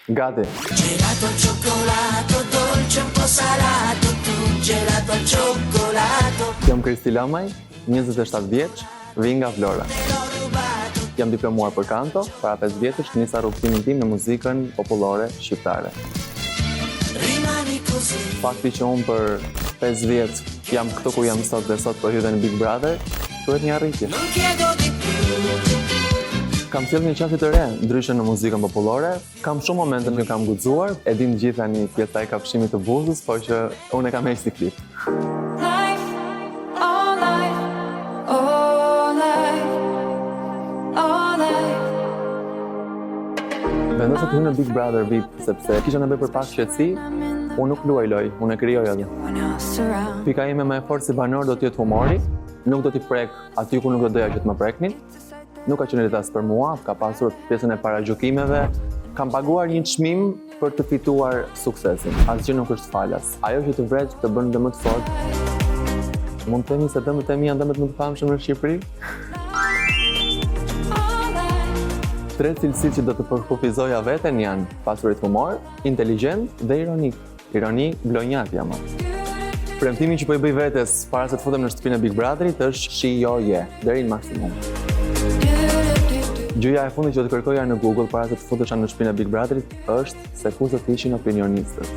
Gati. Gelato al cioccolato, dolce un po' salato, tu gelato al cioccolato. Jam Kristi Lamaj, 27 vjeç, vi nga Vlora. Jam diplomuar për kanto, para 5 vjetësh nisa rrugtimin tim në muzikën popullore shqiptare. Fakti që unë për 5 vjet jam këtu ku jam sot dhe sot po hyrë në Big Brother, quhet një arritje. Kam sjellë një qafë të re, ndryshe në muzikën popullore. Kam shumë momente që kam guxuar, e din gjithë tani pjesa e kafshimit të buzës, por që unë e kam heqë si klip. Vendosa të hyj në Big Brother VIP sepse kisha nevojë për pak qetësi. Unë nuk luaj loj, unë e krijoj atë. Pika ime më e fortë si banor do të jetë humori. Nuk do t'i prek aty ku nuk do doja që të më preknin. Nuk ka qenë letas për mua, ka pasur pjesën e paragjykimeve. Kam paguar një çmim për të fituar suksesin. Asgjë nuk është falas. Ajo që të vret të bën dhe më të fortë. Mund të themi se dëmët e mi janë dëmët më të famshëm në Shqipëri? 3 cilësitë që do të përkufizoja veten janë pasurit humor, inteligjent dhe ironik. Ironi glonjak jam. Premtimi që po i bëj vetes para se të futem në shtëpinë e Big Brotherit është shijoje deri në maksimum. Gjëja e fundit që do të kërkoja në Google para se të futesha në shtëpinë e Big Brotherit është se ku do të ishin opinionistët.